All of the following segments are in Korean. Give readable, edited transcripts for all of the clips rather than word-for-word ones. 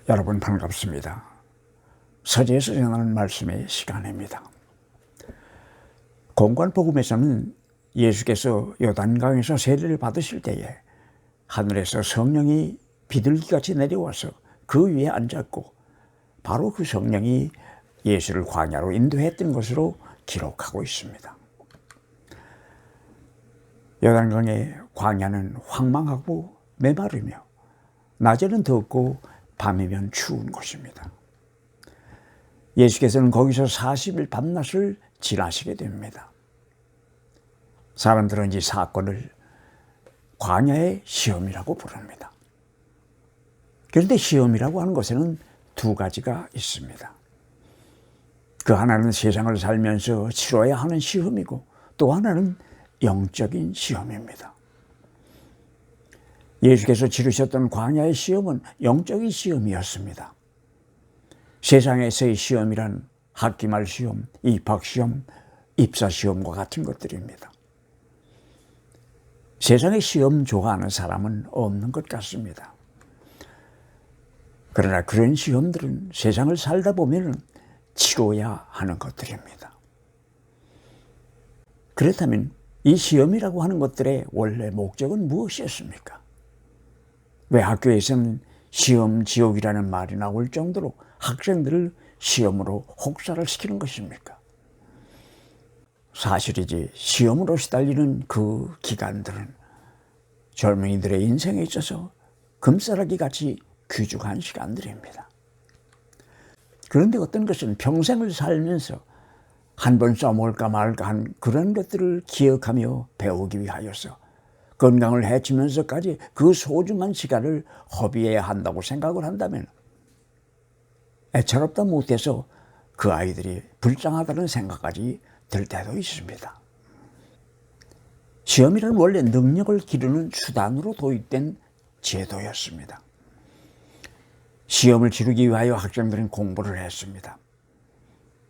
여러분 반갑습니다. 서재에서 전하는 말씀의 시간입니다. 공관복음에서는 예수께서 요단강에서 세례를 받으실 때에 하늘에서 성령이 비둘기같이 내려와서 그 위에 앉았고 바로 그 성령이 예수를 광야로 인도했던 것으로 기록하고 있습니다. 요단강의 광야는 황망하고 메마르며 낮에는 덥고 밤이면 추운 곳입니다. 예수께서는 거기서 40일 밤낮을 지나시게 됩니다. 사람들은 이 사건을 광야의 시험이라고 부릅니다. 그런데 시험이라고 하는 것에는 두 가지가 있습니다. 그 하나는 세상을 살면서 치러야 하는 시험이고 또 하나는 영적인 시험입니다. 예수께서 치르셨던 광야의 시험은 영적인 시험이었습니다. 세상에서의 시험이란 학기말 시험, 입학시험, 입사시험과 같은 것들입니다. 세상의 시험 좋아하는 사람은 없는 것 같습니다. 그러나 그런 시험들은 세상을 살다 보면 치러야 하는 것들입니다. 그렇다면 이 시험이라고 하는 것들의 원래 목적은 무엇이었습니까? 왜 학교에서는 시험 지옥이라는 말이 나올 정도로 학생들을 시험으로 혹사를 시키는 것입니까? 사실이지 시험으로 시달리는 그 기간들은 젊은이들의 인생에 있어서 금싸라기 같이 귀중한 시간들입니다. 그런데 어떤 것은 평생을 살면서 한 번 써먹을까 말까 한 그런 것들을 기억하며 배우기 위하여서 건강을 해치면서까지 그 소중한 시간을 허비해야 한다고 생각을 한다면 애처롭다 못해서 그 아이들이 불쌍하다는 생각까지 들 때도 있습니다. 시험이란 원래 능력을 기르는 수단으로 도입된 제도였습니다. 시험을 치르기 위하여 학생들은 공부를 했습니다.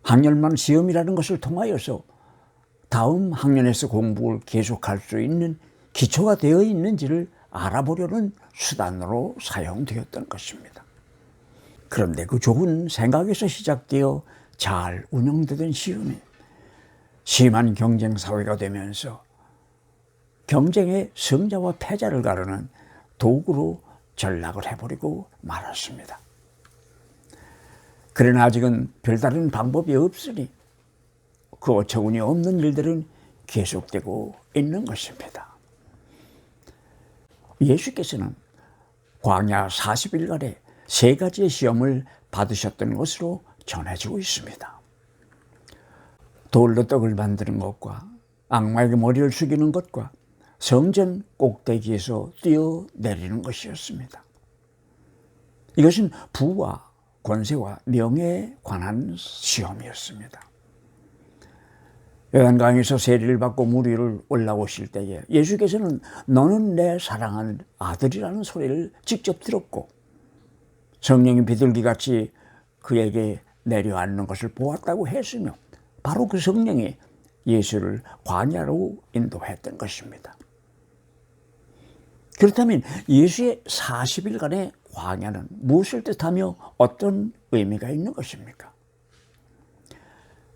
학년만 시험이라는 것을 통하여서 다음 학년에서 공부를 계속할 수 있는 기초가 되어 있는지를 알아보려는 수단으로 사용되었던 것입니다. 그런데 그 좋은 생각에서 시작되어 잘 운영되던 시험이 심한 경쟁 사회가 되면서 경쟁의 승자와 패자를 가르는 도구로 전락을 해버리고 말았습니다. 그러나 아직은 별다른 방법이 없으니 그 어처구니 없는 일들은 계속되고 있는 것입니다. 예수께서는 광야 40일간의 세 가지의 시험을 받으셨던 것으로 전해지고 있습니다. 돌로 떡을 만드는 것과 악마에게 머리를 숙이는 것과 성전 꼭대기에서 뛰어내리는 것이었습니다. 이것은 부와 권세와 명예에 관한 시험이었습니다. 요단강에서 세례를 받고 물 위를 올라오실 때에 예수께서는 너는 내 사랑하는 아들이라는 소리를 직접 들었고 성령이 비둘기같이 그에게 내려앉는 것을 보았다고 했으며 바로 그 성령이 예수를 광야로 인도했던 것입니다. 그렇다면 예수의 40일간의 광야는 무엇을 뜻하며 어떤 의미가 있는 것입니까?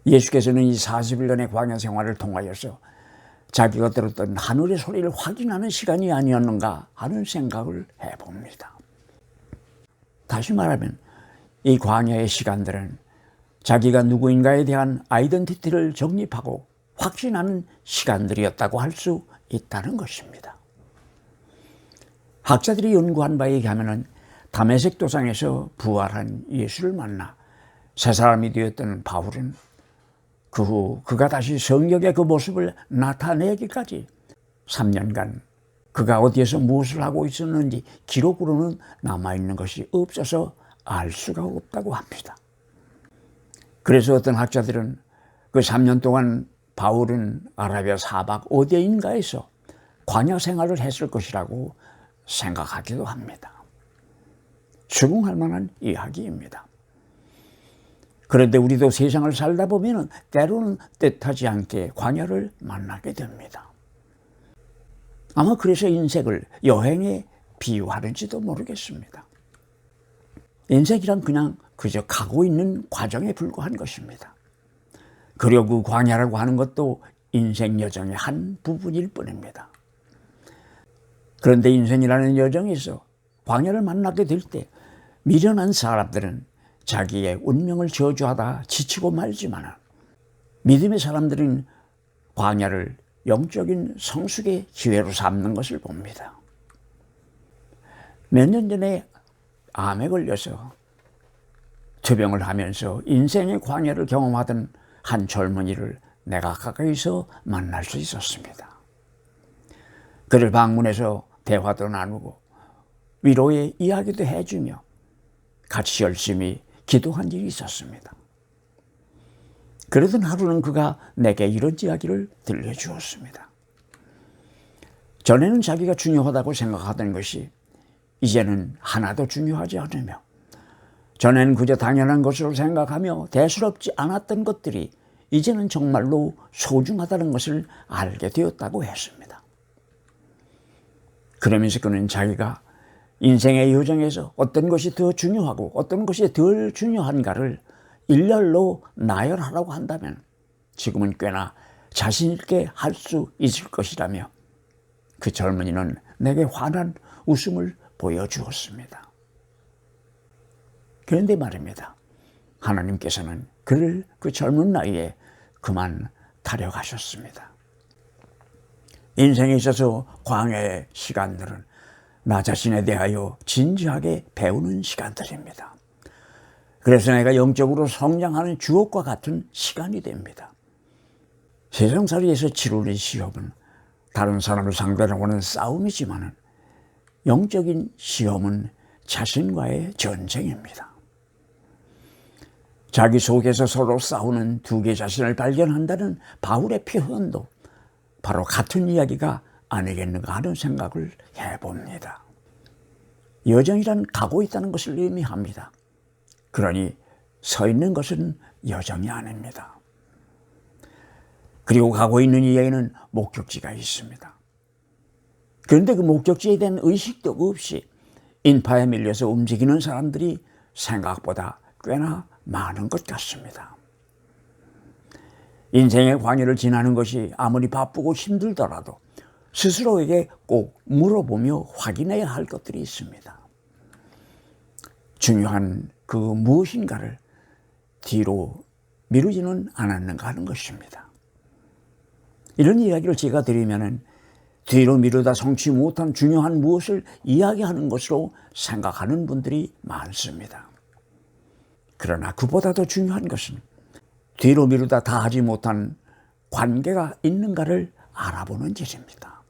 예수께서는 이 40일간의 광야 생활을 통하여서 자기가 들었던 하늘의 소리를 확인하는 시간이 아니었는가 하는 생각을 해봅니다. 다시 말하면 이 광야의 시간들은 자기가 누구인가에 대한 아이덴티티를 정립하고 확신하는 시간들이었다고 할 수 있다는 것입니다. 학자들이 연구한 바에 의하면 다메섹 도상에서 부활한 예수를 만나 새 사람이 되었던 바울은 그 후 그가 다시 성경의 그 모습을 나타내기까지 3년간 그가 어디에서 무엇을 하고 있었는지 기록으로는 남아있는 것이 없어서 알 수가 없다고 합니다. 그래서 어떤 학자들은 그 3년 동안 바울은 아라비아 사박 어디인가에서 광야 생활을 했을 것이라고 생각하기도 합니다. 수긍할 만한 이야기입니다. 그런데 우리도 세상을 살다 보면 때로는 뜻하지 않게 광야를 만나게 됩니다. 아마 그래서 인생을 여행에 비유하는지도 모르겠습니다. 인생이란 그냥 그저 가고 있는 과정에 불과한 것입니다. 그리고 그 광야라고 하는 것도 인생 여정의 한 부분일 뿐입니다. 그런데 인생이라는 여정에서 광야를 만나게 될 때 미련한 사람들은 자기의 운명을 저주하다 지치고 말지만 믿음의 사람들은 광야를 영적인 성숙의 기회로 삼는 것을 봅니다. 몇 년 전에 암에 걸려서 투병을 하면서 인생의 광야를 경험하던 한 젊은이를 내가 가까이서 만날 수 있었습니다. 그를 방문해서 대화도 나누고 위로의 이야기도 해주며 같이 열심히 기도한 일이 있었습니다. 그러던 하루는 그가 내게 이런 이야기를 들려주었습니다. 전에는 자기가 중요하다고 생각하던 것이 이제는 하나도 중요하지 않으며 전에는 그저 당연한 것으로 생각하며 대수롭지 않았던 것들이 이제는 정말로 소중하다는 것을 알게 되었다고 했습니다. 그러면서 그는 자기가 인생의 여정에서 어떤 것이 더 중요하고 어떤 것이 덜 중요한가를 일렬로 나열하라고 한다면 지금은 꽤나 자신 있게 할 수 있을 것이라며 그 젊은이는 내게 환한 웃음을 보여주었습니다. 그런데 말입니다. 하나님께서는 그를 그 젊은 나이에 그만 데려가셨습니다. 인생에 있어서 광야의 시간들은 나 자신에 대하여 진지하게 배우는 시간들입니다. 그래서 내가 영적으로 성장하는 주옥과 같은 시간이 됩니다. 세상살이에서 치르는 시험은 다른 사람을 상대로 하는 싸움이지만 영적인 시험은 자신과의 전쟁입니다. 자기 속에서 서로 싸우는 두 개의 자신을 발견한다는 바울의 표현도 바로 같은 이야기가 아니겠는가 하는 생각을 해봅니다. 여정이란 가고 있다는 것을 의미합니다. 그러니 서 있는 것은 여정이 아닙니다. 그리고 가고 있는 이에는 목적지가 있습니다. 그런데 그 목적지에 대한 의식도 없이 인파에 밀려서 움직이는 사람들이 생각보다 꽤나 많은 것 같습니다. 인생의 광야를 지나는 것이 아무리 바쁘고 힘들더라도 스스로에게 꼭 물어보며 확인해야 할 것들이 있습니다. 중요한 그 무엇인가를 뒤로 미루지는 않았는가 하는 것입니다. 이런 이야기를 제가 드리면은 뒤로 미루다 성취 못한 중요한 무엇을 이야기하는 것으로 생각하는 분들이 많습니다. 그러나 그보다 더 중요한 것은 뒤로 미루다 다 하지 못한 관계가 있는가를 알아보는 일입니다.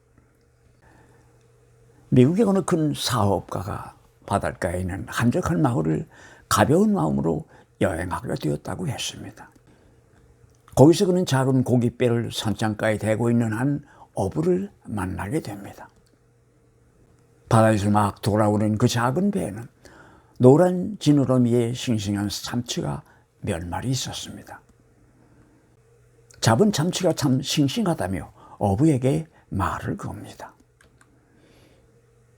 미국의 어느 큰 사업가가 바닷가에 있는 한적한 마을을 가벼운 마음으로 여행하게 되었다고 했습니다. 거기서 그는 작은 고깃배를 선창가에 대고 있는 한 어부를 만나게 됩니다. 바다에서 막 돌아오는 그 작은 배에는 노란 지느러미에 싱싱한 참치가 몇 마리 있었습니다. 잡은 참치가 참 싱싱하다며 어부에게 말을 겁니다.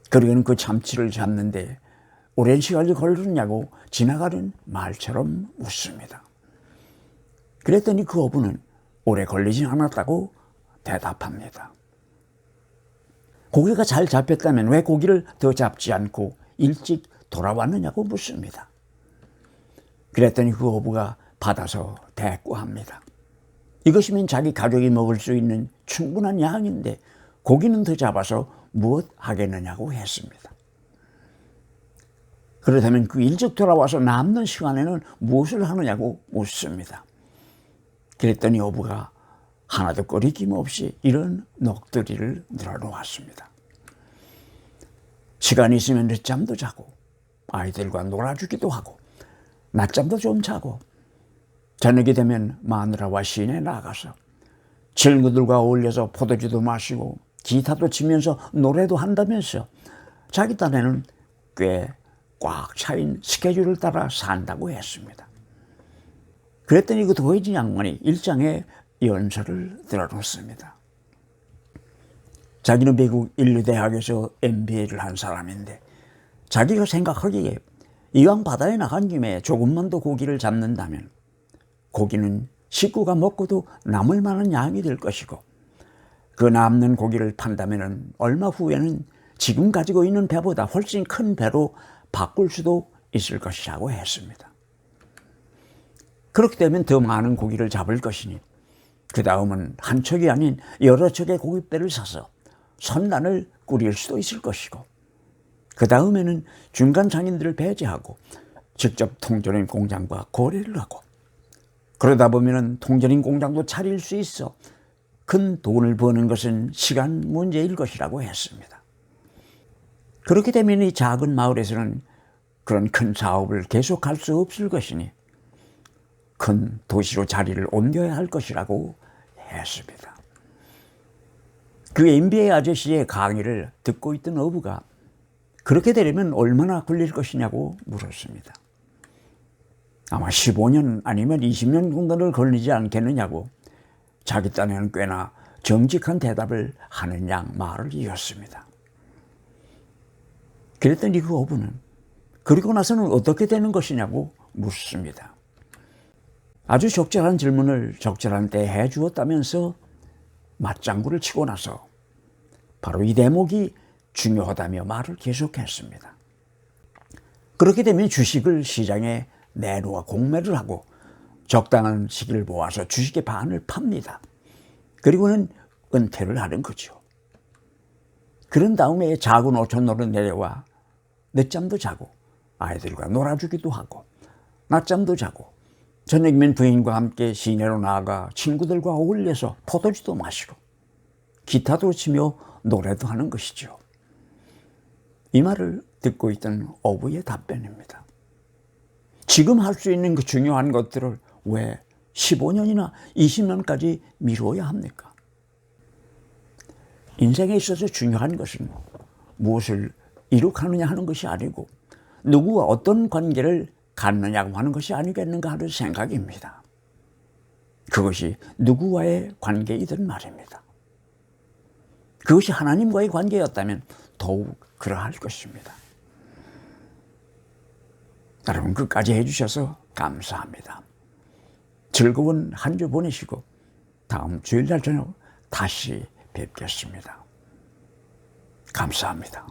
그리고는 그 참치를 잡는데 오랜 시간이 걸리느냐고 지나가는 말처럼 웃습니다. 그랬더니 그 어부는 오래 걸리지 않았다고 대답합니다. 고기가 잘 잡혔다면 왜 고기를 더 잡지 않고 일찍 돌아왔느냐고 묻습니다. 그랬더니 그 어부가 받아서 대꾸합니다. 이것이면 자기 가족이 먹을 수 있는 충분한 양인데 고기는 더 잡아서 무엇 하겠느냐고 했습니다. 그렇다면 그 일찍 돌아와서 남는 시간에는 무엇을 하느냐고 묻습니다. 그랬더니 어부가 하나도 꺼리낌 없이 이런 넋두리를 늘어놓았습니다. 시간이 있으면 늦잠도 자고 아이들과 놀아주기도 하고 낮잠도 좀 자고 저녁이 되면 마누라와 시내에 나가서 친구들과 어울려서 포도주도 마시고 기타도 치면서 노래도 한다면서 자기 딴에는 꽤 꽉 차인 스케줄을 따라 산다고 했습니다. 그랬더니 그 도회지 양반이 일장에 연설을 들어놓습니다. 자기는 미국 인류대학에서 MBA를 한 사람인데 자기가 생각하기에 이왕 바다에 나간 김에 조금만 더 고기를 잡는다면 고기는 식구가 먹고도 남을 만한 양이 될 것이고, 그 남는 고기를 판다면 얼마 후에는 지금 가지고 있는 배보다 훨씬 큰 배로 바꿀 수도 있을 것이라고 했습니다. 그렇게 되면 더 많은 고기를 잡을 것이니 그 다음은 한 척이 아닌 여러 척의 고깃배를 사서 선단을 꾸릴 수도 있을 것이고, 그 다음에는 중간 상인들을 배제하고 직접 통조림 공장과 거래를 하고, 그러다 보면 통조림 공장도 차릴 수 있어 큰 돈을 버는 것은 시간 문제일 것이라고 했습니다. 그렇게 되면 이 작은 마을에서는 그런 큰 사업을 계속할 수 없을 것이니 큰 도시로 자리를 옮겨야 할 것이라고 했습니다. 그 MBA 아저씨의 강의를 듣고 있던 어부가 그렇게 되려면 얼마나 걸릴 것이냐고 물었습니다. 아마 15년 아니면 20년 정도를 걸리지 않겠느냐고 자기 딴에는 꽤나 정직한 대답을 하는 양 말을 이었습니다. 그랬더니 그 어부는 그리고 나서는 어떻게 되는 것이냐고 묻습니다. 아주 적절한 질문을 적절한 때에 해주었다면서 맞장구를 치고 나서 바로 이 대목이 중요하다며 말을 계속했습니다. 그렇게 되면 주식을 시장에 내놓아 공매를 하고 적당한 시기를 모아서 주식의 반을 팝니다. 그리고는 은퇴를 하는 거죠. 그런 다음에 작은 5천으로 내려와 늦잠도 자고 아이들과 놀아주기도 하고 낮잠도 자고 저녁이면 부인과 함께 시내로 나아가 친구들과 어울려서 포도주도 마시고 기타도 치며 노래도 하는 것이죠. 이 말을 듣고 있던 어부의 답변입니다. 지금 할 수 있는 그 중요한 것들을 왜 15년이나 20년까지 미뤄야 합니까? 인생에 있어서 중요한 것은 무엇을 이룩하느냐 하는 것이 아니고 누구와 어떤 관계를 갖느냐고 하는 것이 아니겠는가 하는 생각입니다. 그것이 누구와의 관계이든 말입니다. 그것이 하나님과의 관계였다면 더욱 그러할 것입니다. 여러분 끝까지 해주셔서 감사합니다. 즐거운 한 주 보내시고 다음 주일날 저녁 다시 뵙겠습니다. 감사합니다.